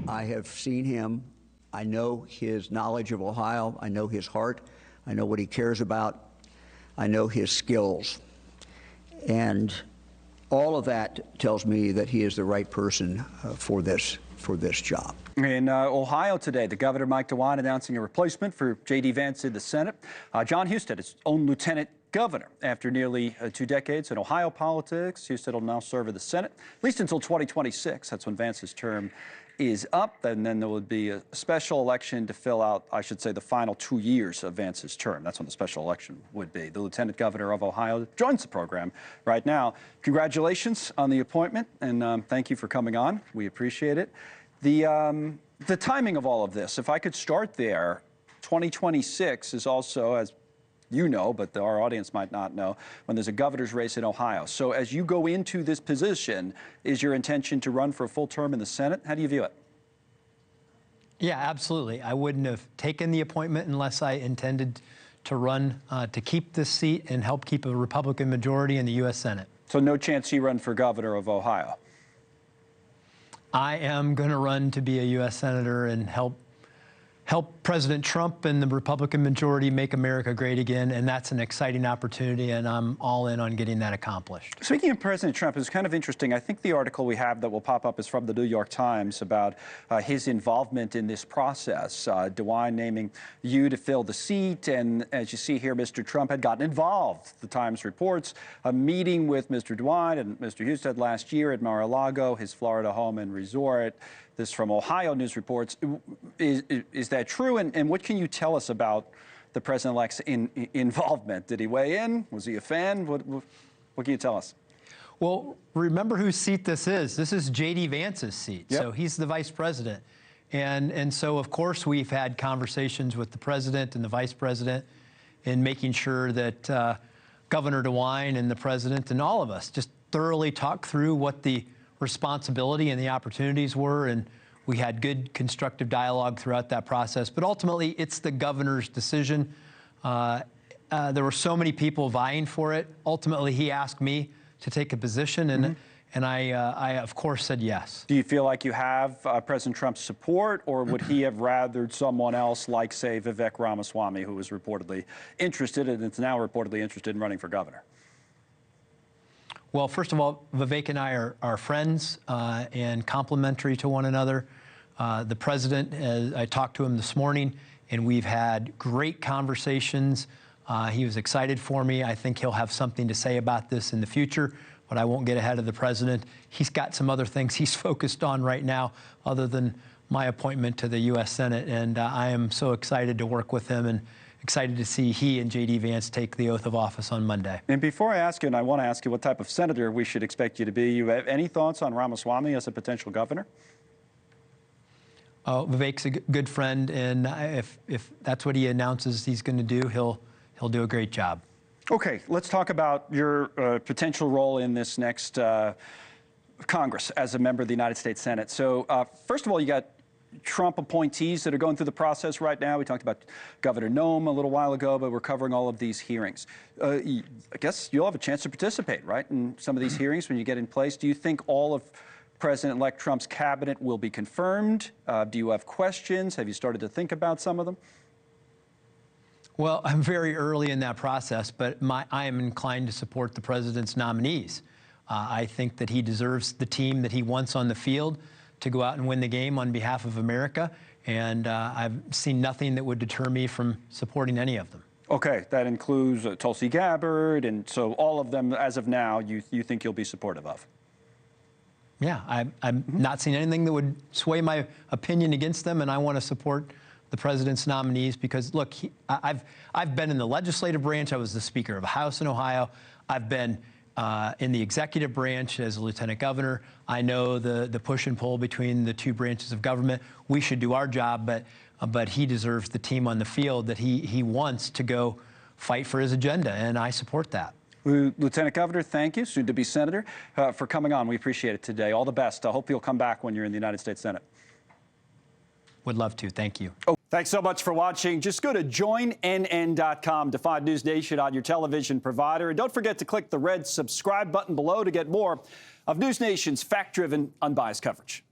I have seen him. I know his knowledge of Ohio. I know his heart. I know what he cares about. I know his skills. And all of that tells me that he is the right person for this job. In Ohio today, the governor, Mike DeWine, announcing a replacement for J.D. Vance in the Senate. Jon Husted, his own lieutenant governor. After nearly 2 decades in Ohio politics, Husted will now serve in the Senate, at least until 2026. That's when Vance's term is up, and then there would be a special election to fill out, I should say, the final 2 years of Vance's term. That's when the special election would be. The lieutenant governor of Ohio joins the program right now. Congratulations on the appointment, and thank you for coming on. We appreciate it. The timing of all of this, if I could start there, 2026 is also, as you know, but our audience might not know, when there's a governor's race in Ohio. So as you go into this position, is your intention to run for a full term in the Senate? How do you view it? Yeah, absolutely. I wouldn't have taken the appointment unless I intended to run to keep this seat and help keep a Republican majority in the U.S. Senate. So no chance you run for governor of Ohio? I am going to run to be a U.S. Senator and help President Trump and the Republican majority make America great again, and that's an exciting opportunity, and I'm all in on getting that accomplished. Speaking of President Trump, it's kind of interesting. I think the article we have that will pop up is from the New York Times about his involvement in this process. DeWine naming you to fill the seat, and as you see here, Mr. Trump had gotten involved. The Times reports a meeting with Mr. DeWine and Mr. Husted last year at Mar-a-Lago, his Florida home and resort. This from Ohio News reports. Is that true? And what can you tell us about the president-elect's involvement? Did he weigh in? Was he a fan? What can you tell us? Well, remember whose seat this is. This is J.D. Vance's seat. Yep. So he's the vice president. And so, of course, we've had conversations with the president and the vice president in making sure that Governor DeWine and the president and all of us just thoroughly talk through what the responsibility and the opportunities were, and we had good constructive dialogue throughout that process. But ultimately, it's the governor's decision. There were so many people vying for it. Ultimately, he asked me to take a position, and I, of course, said yes. Do you feel like you have President Trump's support, or would he have rathered someone else like, say, Vivek Ramaswamy, who was reportedly interested and is now reportedly interested in running for governor? Well, first of all, Vivek and I are friends and complementary to one another. The president, I talked to him this morning, and we've had great conversations. He was excited for me. I think he'll have something to say about this in the future, but I won't get ahead of the president. He's got some other things he's focused on right now other than my appointment to the U.S. Senate, and I am so excited to work with him and excited to see he and J.D. Vance take the oath of office on Monday. And before I ask you, and I want to ask you what type of senator we should expect you to be, you have any thoughts on Ramaswamy as a potential governor? Vivek's a good friend, and if that's what he announces he's going to do, he'll do a great job. Okay, let's talk about your potential role in this next Congress as a member of the United States Senate. So first of all, you got Trump appointees that are going through the process right now. We talked about Governor Nome a little while ago, but we're covering all of these hearings. I guess you'll have a chance to participate, right, in some of these hearings when you get in place. Do you think all of President-elect Trump's cabinet will be confirmed? Do you have questions? Have you started to think about some of them? Well, I'm very early in that process, but I am inclined to support the president's nominees. I think that he deserves the team that he wants on the field to go out and win the game on behalf of America, and I've seen nothing that would deter me from supporting any of them. Okay, that includes Tulsi Gabbard, and so all of them, as of now, you think you'll be supportive of? Yeah, I'm not seeing anything that would sway my opinion against them, and I want to support the president's nominees because, look, I've been in the legislative branch. I was the Speaker of the House in Ohio. I've been in the executive branch as a lieutenant governor. I know the push and pull between the two branches of government. We should do our job, but he deserves the team on the field that he wants to go fight for his agenda, and I support that. Lieutenant Governor, thank you, soon to be Senator, for coming on. We appreciate it today. All the best. I hope you'll come back when you're in the United States Senate. Would love to. Thank you. Oh, thanks so much for watching. Just go to joinnn.com to find News Nation on your television provider. And don't forget to click the red subscribe button below to get more of News Nation's fact-driven, unbiased coverage.